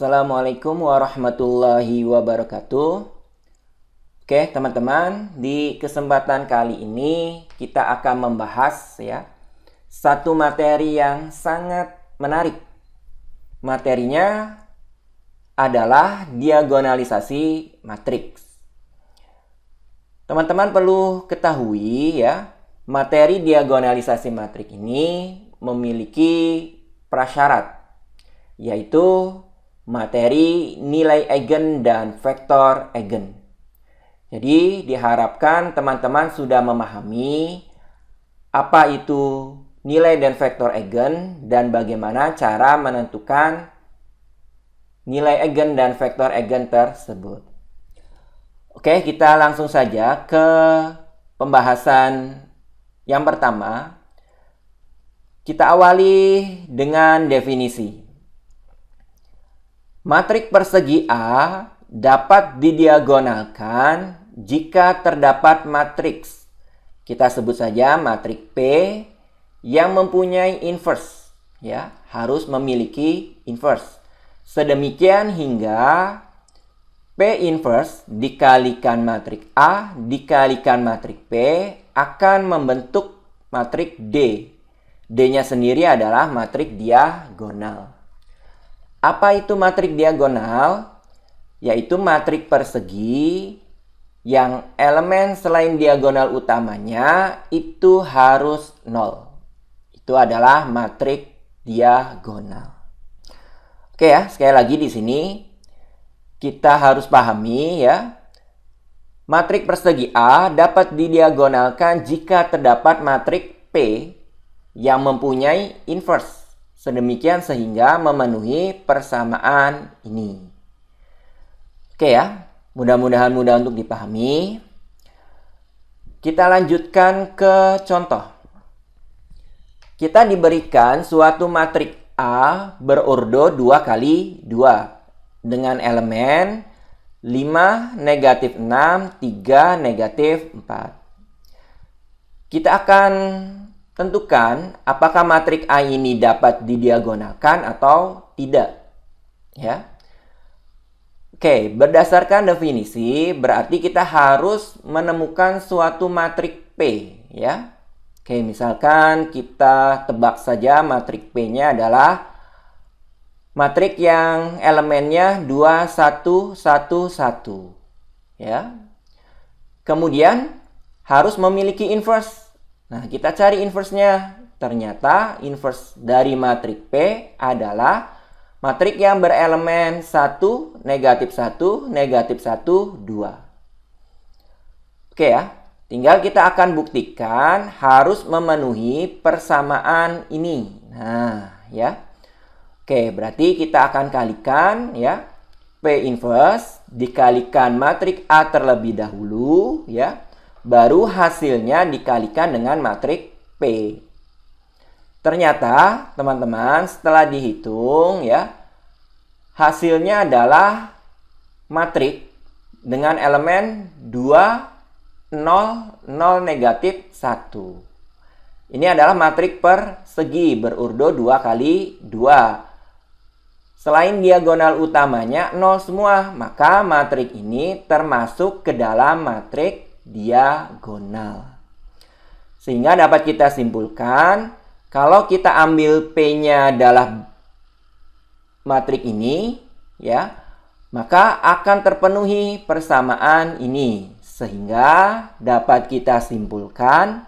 Assalamualaikum warahmatullahi wabarakatuh. Oke, teman-teman, di kesempatan kali ini kita akan membahas satu materi yang sangat menarik. Materinya adalah diagonalisasi matriks. Teman-teman perlu ketahui materi diagonalisasi matriks ini memiliki prasyarat, yaitu materi nilai eigen dan vektor eigen. Jadi diharapkan teman-teman sudah memahami apa itu nilai dan vektor eigen dan bagaimana cara menentukan nilai eigen dan vektor eigen tersebut. Oke, kita langsung saja ke pembahasan yang pertama. Kita awali dengan definisi. Matriks persegi A dapat didiagonalkan jika terdapat matriks, kita sebut saja matriks P yang mempunyai inverse, harus memiliki inverse. Sedemikian hingga P inverse dikalikan matriks A dikalikan matriks P akan membentuk matriks D. D-nya sendiri adalah matriks diagonal. Apa itu matriks diagonal? Yaitu matriks persegi yang elemen selain diagonal utamanya itu harus 0. Itu adalah matriks diagonal. Oke sekali lagi di sini kita harus pahami matriks persegi A dapat didiagonalkan jika terdapat matriks P yang mempunyai inverse. Sedemikian sehingga memenuhi persamaan ini. Oke mudah-mudahan mudah untuk dipahami. Kita lanjutkan ke contoh. Kita diberikan suatu matriks A berordo 2 kali 2 dengan elemen 5, negatif 6, 3, negatif 4. Kita akan tentukan apakah matriks A ini dapat didiagonalkan atau tidak. Oke, berdasarkan definisi berarti kita harus menemukan suatu matriks P. Oke, misalkan kita tebak saja matriks P-nya adalah matriks yang elemennya 2, 1, 1, 1. Kemudian harus memiliki inverse. Nah, kita cari inverse-nya. Ternyata inverse dari matriks P adalah matriks yang berelemen 1, negatif 1, negatif 1, 2. Oke tinggal kita akan buktikan harus memenuhi persamaan ini. Nah, Oke, berarti kita akan kalikan P inverse dikalikan matriks A terlebih dahulu baru hasilnya dikalikan dengan matriks P. Ternyata teman-teman setelah dihitung hasilnya adalah matriks dengan elemen 2, 0, 0, negatif 1. Ini adalah matriks persegi berurdo 2 kali 2. Selain diagonal utamanya 0 semua, maka matriks ini termasuk ke dalam matriks diagonal. Sehingga dapat kita simpulkan kalau kita ambil P-nya adalah matriks ini maka akan terpenuhi persamaan ini. Sehingga dapat kita simpulkan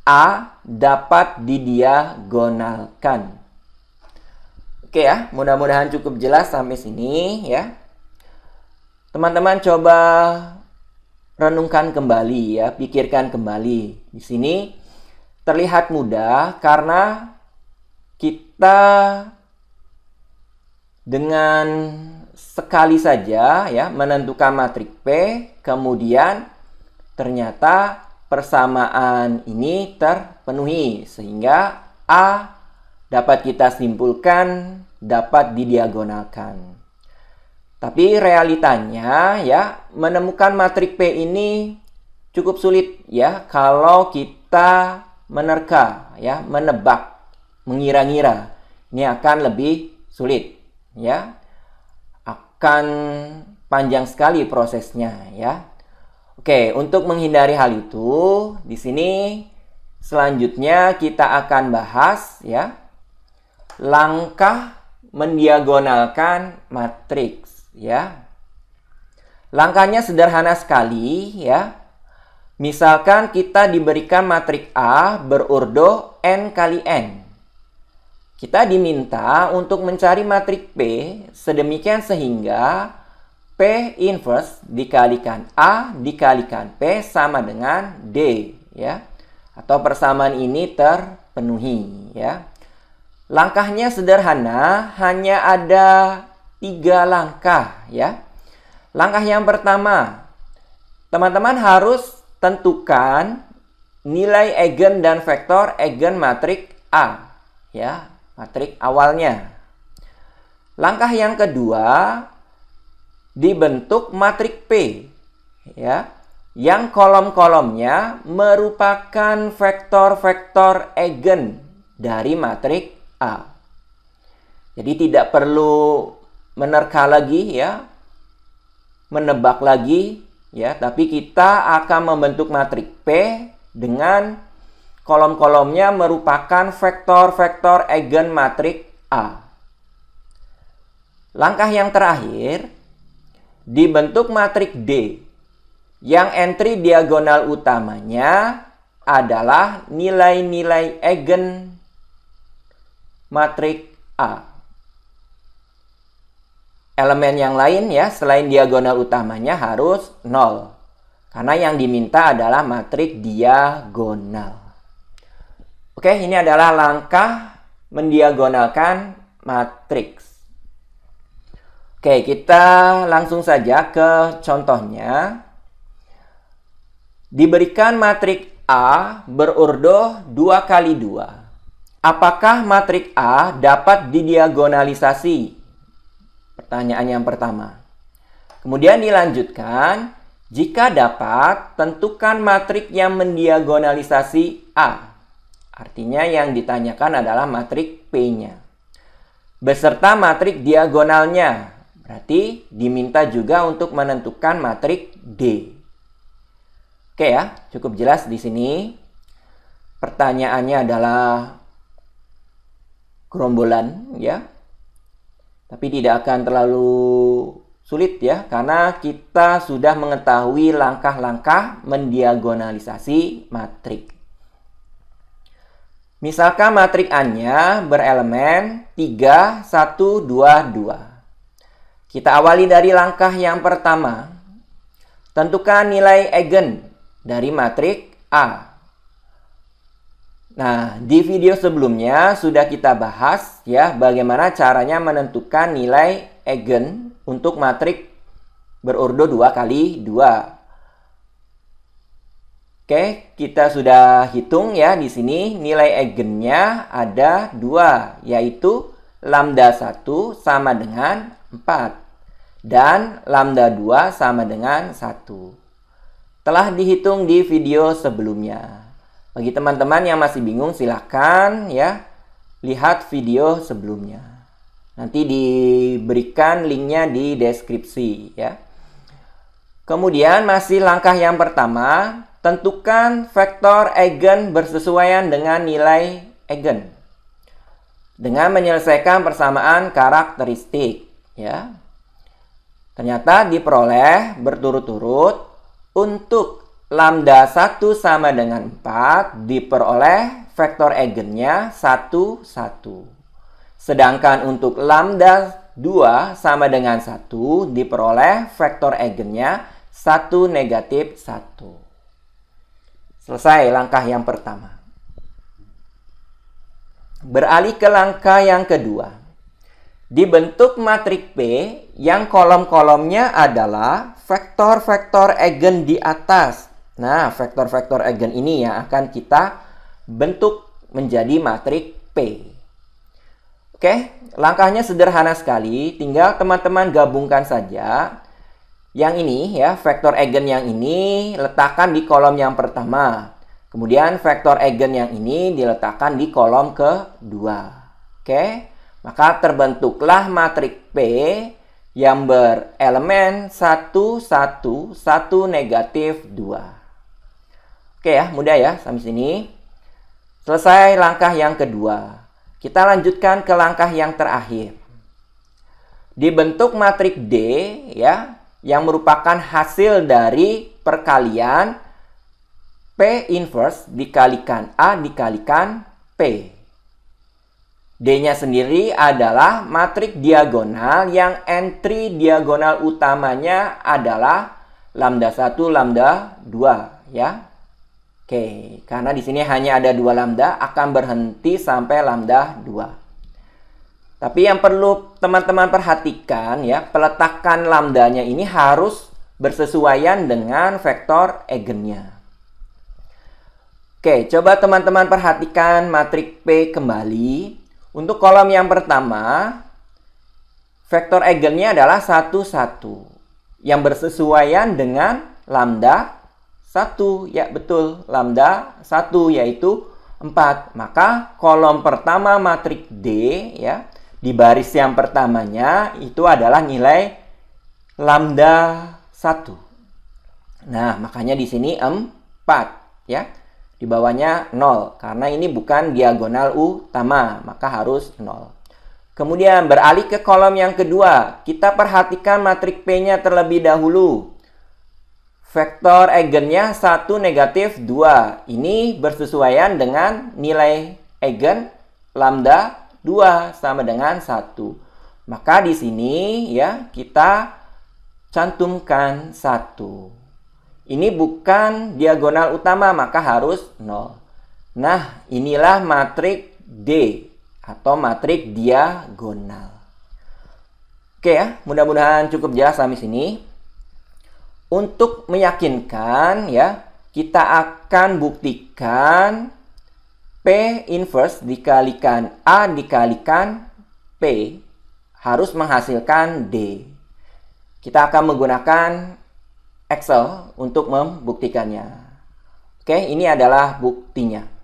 A dapat didiagonalkan. Oke mudah-mudahan cukup jelas sampai sini Teman-teman coba renungkan kembali pikirkan kembali. Di sini terlihat mudah karena kita dengan sekali saja menentukan matriks P, kemudian ternyata persamaan ini terpenuhi sehingga A dapat kita simpulkan dapat didiagonalkan. Tapi realitanya menemukan matriks P ini cukup sulit kalau kita menerka menebak, mengira-ngira. Ini akan lebih sulit. ya. Akan panjang sekali prosesnya, ya. Oke, untuk menghindari hal itu, di sini selanjutnya kita akan bahas, ya, langkah mendiagonalkan matriks, ya. Langkahnya sederhana sekali, ya. Misalkan kita diberikan matriks A berurdo n kali n. Kita diminta untuk mencari matriks P sedemikian sehingga P inverse dikalikan A dikalikan P sama dengan D, ya. Atau persamaan ini terpenuhi, ya. Langkahnya sederhana, hanya ada 3 langkah, ya. Langkah yang pertama, teman-teman harus tentukan nilai eigen dan vektor eigen matriks A, ya. Matriks awalnya. Langkah yang kedua, dibentuk matriks P, ya, yang kolom-kolomnya merupakan vektor-vektor eigen dari matriks A. Jadi tidak perlu menerka lagi, ya, menebak lagi, ya, tapi kita akan membentuk matriks P dengan kolom-kolomnya merupakan vektor-vektor eigen matriks A. Langkah yang terakhir, dibentuk matriks D yang entry diagonal utamanya adalah nilai-nilai eigen matriks A. Elemen yang lain, ya, selain diagonal utamanya harus 0. Karena yang diminta adalah matriks diagonal. Oke, ini adalah langkah mendiagonalkan matriks. Oke, kita langsung saja ke contohnya. Diberikan matriks A berurdo 2 kali 2. Apakah matriks A dapat didiagonalisasi? Pertanyaan yang pertama. Kemudian dilanjutkan, jika dapat, tentukan matriks yang mendiagonalisasi A. Artinya yang ditanyakan adalah matriks P-nya. Beserta matriks diagonalnya. Berarti diminta juga untuk menentukan matriks D. Oke, ya, cukup jelas di sini. Pertanyaannya adalah gerombolan, ya. Tapi tidak akan terlalu sulit, ya, karena kita sudah mengetahui langkah-langkah mendiagonalisasi matriks. Misalkan matriks A-nya berelemen 3, 1, 2, 2. Kita awali dari langkah yang pertama. Tentukan nilai eigen dari matriks A. Nah, di video sebelumnya sudah kita bahas, ya, bagaimana caranya menentukan nilai eigen untuk matriks berurdo 2 kali 2. Oke, kita sudah hitung, ya, di sini nilai eigennya ada 2, yaitu lambda 1 sama dengan 4 dan lambda 2 sama dengan 1. Telah dihitung di video sebelumnya. Bagi teman-teman yang masih bingung, silakan, ya, lihat video sebelumnya. Nanti diberikan linknya di deskripsi, ya. Kemudian masih langkah yang pertama, tentukan vektor eigen bersesuaian dengan nilai eigen dengan menyelesaikan persamaan karakteristik, ya. Ternyata diperoleh berturut-turut. Untuk lambda 1 sama dengan 4 diperoleh vektor eigennya 1, 1. Sedangkan untuk lambda 2 sama dengan 1 diperoleh vektor eigennya 1, negatif 1. Selesai langkah yang pertama. Beralih ke langkah yang kedua. Dibentuk matriks P yang kolom-kolomnya adalah vektor-vektor eigen di atas. Nah, vektor-vektor eigen ini yang akan kita bentuk menjadi matriks P. Oke, langkahnya sederhana sekali. Tinggal teman-teman gabungkan saja. Yang ini, ya, vektor eigen yang ini letakkan di kolom yang pertama. Kemudian vektor eigen yang ini diletakkan di kolom kedua. Oke. Maka terbentuklah matriks P yang berelemen 1, 1, 1, negatif 2. Oke ya, mudah ya sampai sini. Selesai langkah yang kedua. Kita lanjutkan ke langkah yang terakhir. Dibentuk matriks D ya, yang merupakan hasil dari perkalian P inverse dikalikan A dikalikan P. D-nya sendiri adalah matriks diagonal yang entry diagonal utamanya adalah lambda 1, lambda 2 ya. Oke, karena di sini hanya ada 2 lambda, akan berhenti sampai lambda 2. Tapi yang perlu teman-teman perhatikan ya, peletakan lambdanya ini harus bersesuaian dengan vektor eigennya. Oke, coba teman-teman perhatikan matriks P kembali. Untuk kolom yang pertama, vektor eigennya adalah 1, 1. Yang bersesuaian dengan lambda 1. Ya, betul. Lambda 1 yaitu 4. Maka kolom pertama matriks D ya, di baris yang pertamanya itu adalah nilai lambda 1. Nah, makanya di sini 4 ya. Di bawahnya 0, karena ini bukan diagonal utama, maka harus 0. Kemudian beralih ke kolom yang kedua, kita perhatikan matriks P-nya terlebih dahulu. Vektor eigennya 1, negatif 2. Ini bersesuaian dengan nilai eigen lambda 2 sama dengan 1. Maka di sini ya kita cantumkan 1. Ini bukan diagonal utama, maka harus 0. Nah, inilah matriks D atau matriks diagonal. Oke ya, mudah-mudahan cukup jelas sampai sini. Untuk meyakinkan ya, kita akan buktikan P inverse dikalikan A dikalikan P harus menghasilkan D. Kita akan menggunakan Excel untuk membuktikannya. Oke, ini adalah buktinya.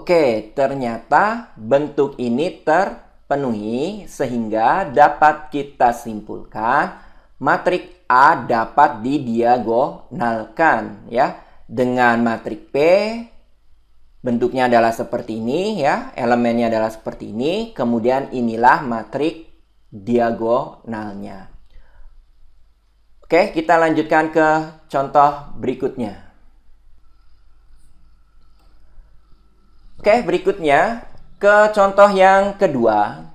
Oke, ternyata bentuk ini terpenuhi sehingga dapat kita simpulkan matriks A dapat didiagonalkan ya. Dengan matriks P bentuknya adalah seperti ini ya, elemennya adalah seperti ini, kemudian inilah matriks diagonalnya. Oke, kita lanjutkan ke contoh berikutnya. Oke, berikutnya ke contoh yang kedua.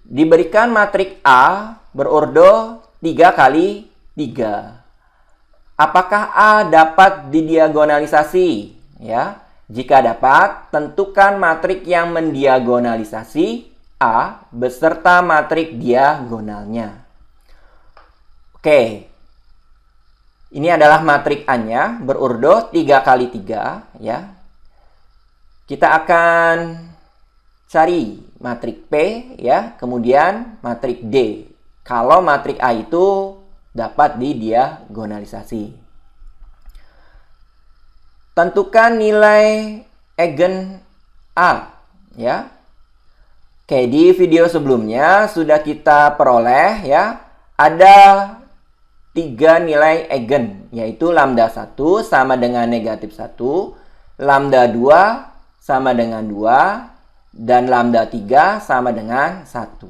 Diberikan matriks A berordo 3 kali 3. Apakah A dapat didiagonalisasi? Ya, jika dapat, tentukan matriks yang mendiagonalisasi A beserta matriks diagonalnya. Oke. Ini adalah matriks A-nya berordo 3 kali 3 ya. Kita akan cari matriks P ya, kemudian matriks D. Kalau matriks A itu dapat didiagonalisasi. Tentukan nilai eigen A ya. Oke, di video sebelumnya sudah kita peroleh ya, ada 3 nilai eigen, yaitu lambda 1 sama dengan negatif 1, lambda 2 sama dengan 2, dan lambda 3 sama dengan 1.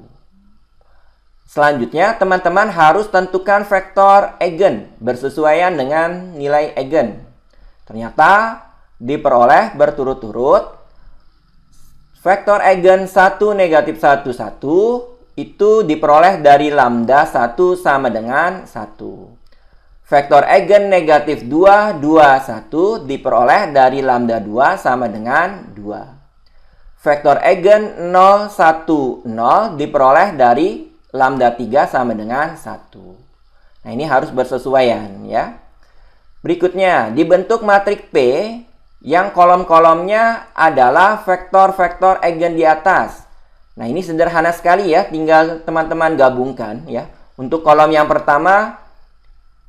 Selanjutnya, teman-teman harus tentukan vektor eigen bersesuaian dengan nilai eigen. Ternyata diperoleh berturut-turut. Vektor eigen 1, negatif 1, 1 itu diperoleh dari lambda 1 sama dengan 1. Vektor eigen negatif 2, 2, 1 diperoleh dari lambda 2 sama dengan 2. Vektor eigen 0, 1, 0 diperoleh dari lambda 3 sama dengan 1. Nah, ini harus bersesuaian ya. Berikutnya, dibentuk matriks P yang kolom-kolomnya adalah vektor-vektor eigen di atas. Nah, ini sederhana sekali ya, tinggal teman-teman gabungkan ya. Untuk kolom yang pertama,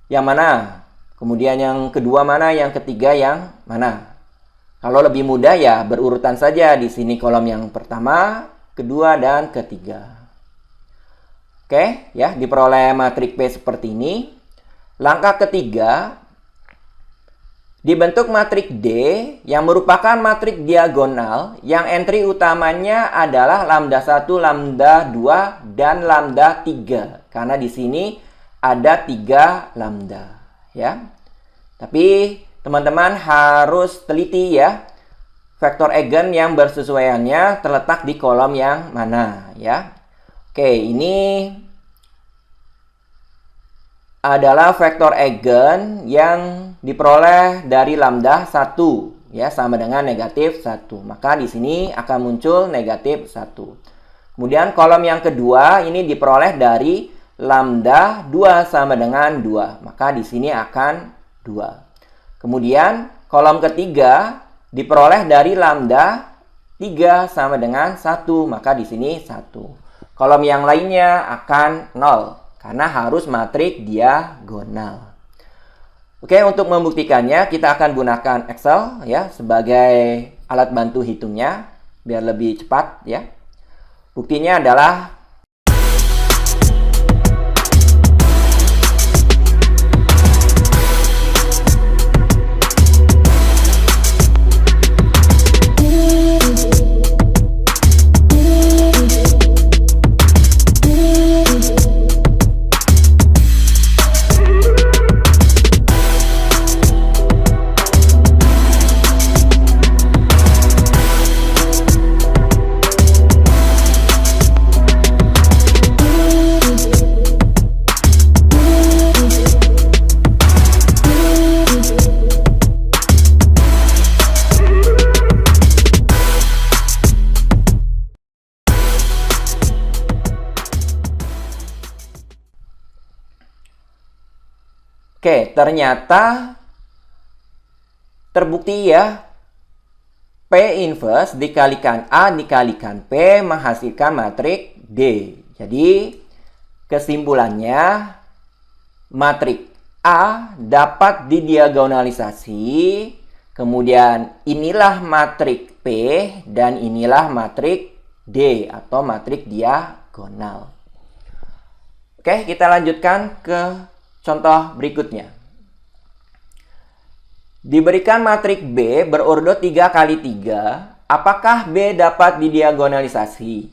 yang mana? Kemudian yang kedua mana? Yang ketiga yang mana? Kalau lebih mudah ya berurutan saja. Di sini kolom yang pertama, kedua, dan ketiga. Oke, ya, diperoleh matriks P seperti ini. Langkah ketiga, dibentuk matriks D yang merupakan matriks diagonal yang entry utamanya adalah lambda 1, lambda 2, dan lambda 3. Karena di sini ada 3 lambda, ya. Tapi teman-teman harus teliti ya. Vektor eigen yang bersesuaiannya terletak di kolom yang mana, ya. Oke, ini adalah vektor eigen yang diperoleh dari lambda 1 ya, sama dengan negatif 1. Maka di sini akan muncul negatif 1. Kemudian kolom yang kedua ini diperoleh dari lambda 2 sama dengan 2. Maka di sini akan 2. Kemudian kolom ketiga diperoleh dari lambda 3 sama dengan 1. Maka di sini 1. Kolom yang lainnya akan 0. Karena harus matriks diagonal. Oke, untuk membuktikannya kita akan gunakan Excel ya sebagai alat bantu hitungnya biar lebih cepat ya. Buktinya adalah Oke, ternyata terbukti ya, P inverse dikalikan A dikalikan P menghasilkan matriks D. Jadi, kesimpulannya matriks A dapat didiagonalisasi, kemudian inilah matriks P dan inilah matriks D atau matriks diagonal. Oke, kita lanjutkan ke contoh berikutnya. Diberikan matriks B berordo 3 kali 3, apakah B dapat didiagonalisasi?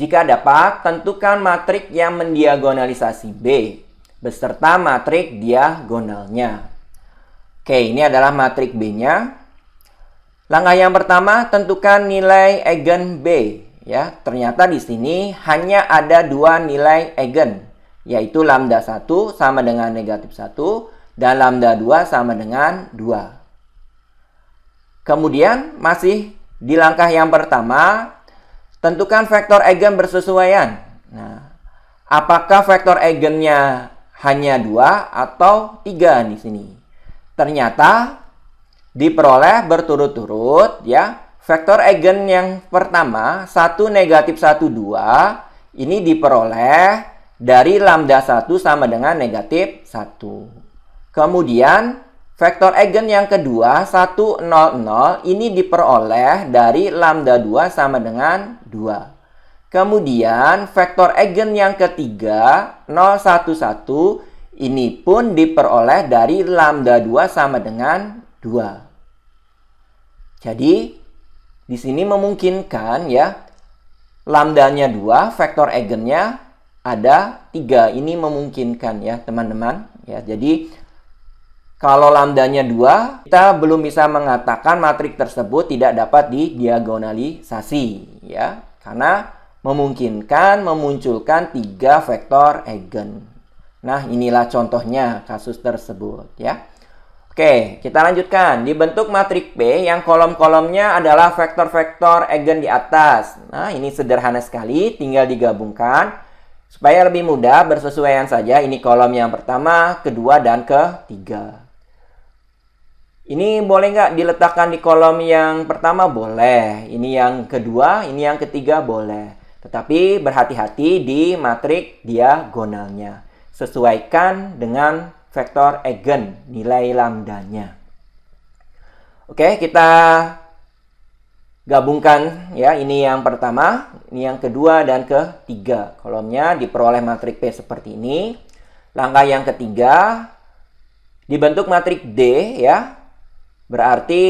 Jika dapat, tentukan matriks yang mendiagonalisasi B beserta matriks diagonalnya. Oke, ini adalah matriks B-nya. Langkah yang pertama, tentukan nilai eigen B. Ya, ternyata di sini hanya ada 2 nilai eigen, yaitu lambda 1 sama dengan negatif 1 dan lambda 2 sama dengan 2. Kemudian masih di langkah yang pertama, tentukan vektor eigen bersesuaian. Nah, apakah vektor eigennya hanya 2 atau 3 di sini? Ternyata diperoleh berturut-turut ya. Vektor eigen yang pertama 1 negatif 1 2 ini diperoleh dari lambda 1 sama dengan negatif 1. Kemudian, vektor eigen yang kedua, 1, 0, 0, ini diperoleh dari lambda 2 sama dengan 2. Kemudian, vektor eigen yang ketiga, 0, 1, 1, ini pun diperoleh dari lambda 2 sama dengan 2. Jadi, di sini memungkinkan ya, lambdanya 2, vektor eigennya ada 3. Ini memungkinkan ya teman-teman ya. Jadi kalau lambdanya 2, kita belum bisa mengatakan matriks tersebut tidak dapat didiagonalisasi ya, karena memungkinkan memunculkan 3 vektor eigen. Nah, inilah contohnya kasus tersebut ya. Oke, kita lanjutkan. Dibentuk matriks P yang kolom-kolomnya adalah vektor-vektor eigen di atas. Nah, ini sederhana sekali, tinggal digabungkan. Supaya lebih mudah, bersesuaian saja. Ini kolom yang pertama, kedua, dan ketiga. Ini boleh nggak diletakkan di kolom yang pertama? Boleh. Ini yang kedua, ini yang ketiga boleh. Tetapi berhati-hati di matriks diagonalnya. Sesuaikan dengan vektor eigen, nilai lambdanya. Oke, kita gabungkan ya. Ini yang pertama, ini yang kedua, dan ketiga. Kolomnya diperoleh matriks P seperti ini. Langkah yang ketiga, dibentuk matriks D ya. Berarti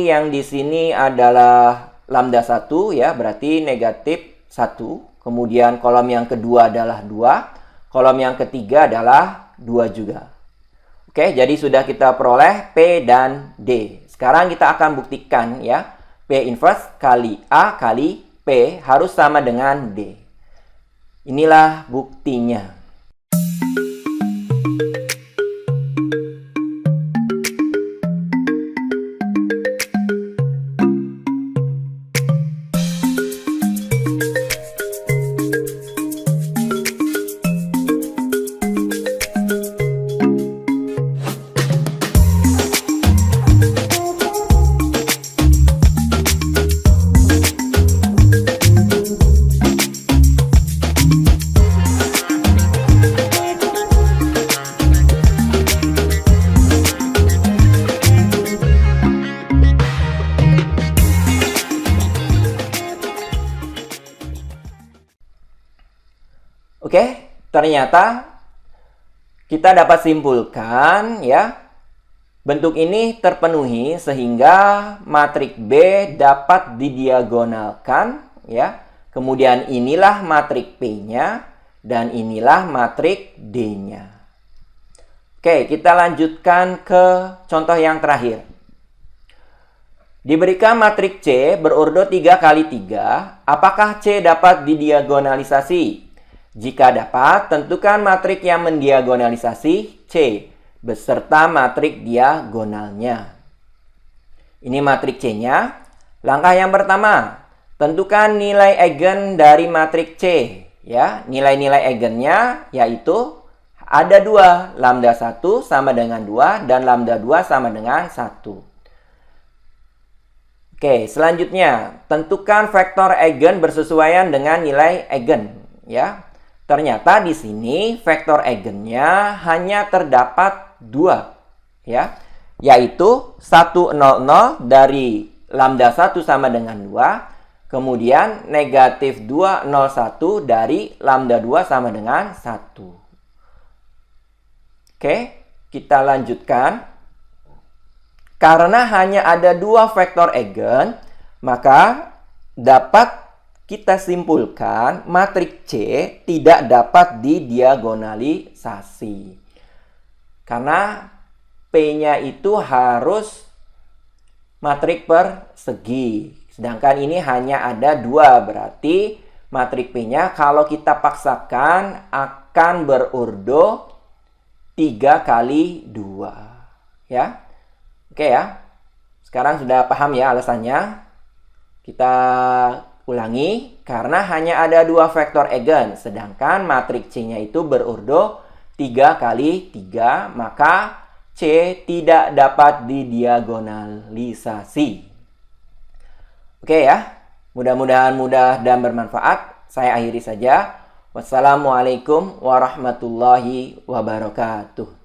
yang di sini adalah lambda 1 ya, berarti negatif 1. Kemudian kolom yang kedua adalah 2. Kolom yang ketiga adalah 2 juga. Oke, jadi sudah kita peroleh P dan D. Sekarang kita akan buktikan ya. P inverse kali A kali P harus sama dengan D. Inilah buktinya. Oke, ternyata kita dapat simpulkan ya, bentuk ini terpenuhi sehingga matriks B dapat didiagonalkan ya. Kemudian inilah matriks P-nya dan inilah matriks D-nya. Oke, kita lanjutkan ke contoh yang terakhir. Diberikan matriks C berurut 3 kali 3, apakah C dapat didiagonalisasi? Jika dapat, tentukan matriks yang mendiagonalisasi C beserta matriks diagonalnya. Ini matriks C-nya. Langkah yang pertama, tentukan nilai eigen dari matriks C. Ya, nilai-nilai eigennya yaitu ada 2, lambda 1 sama dengan 2 dan lambda 2 sama dengan 1. Oke, selanjutnya tentukan vektor eigen bersesuaian dengan nilai eigen. Ya, ternyata di sini vektor eigennya hanya terdapat 2 ya, yaitu 1, 0, 0 dari lambda 1 sama dengan 2, kemudian negatif 2, 0, 1 dari lambda 2 sama dengan 1. Oke, kita lanjutkan. Karena hanya ada 2 vektor eigen, maka dapat kita simpulkan matriks C tidak dapat didiagonalisasi. Karena P-nya itu harus matriks persegi. Sedangkan ini hanya ada 2. Berarti matriks P-nya kalau kita paksakan akan berurdo 3 kali 2. Ya. Oke ya. Sekarang sudah paham ya alasannya. Kita ulangi, karena hanya ada 2 vektor eigen, sedangkan matriks C-nya itu berurdo 3 kali 3, maka C tidak dapat didiagonalisasi. Oke ya, mudah-mudahan mudah dan bermanfaat. Saya akhiri saja. Wassalamualaikum warahmatullahi wabarakatuh.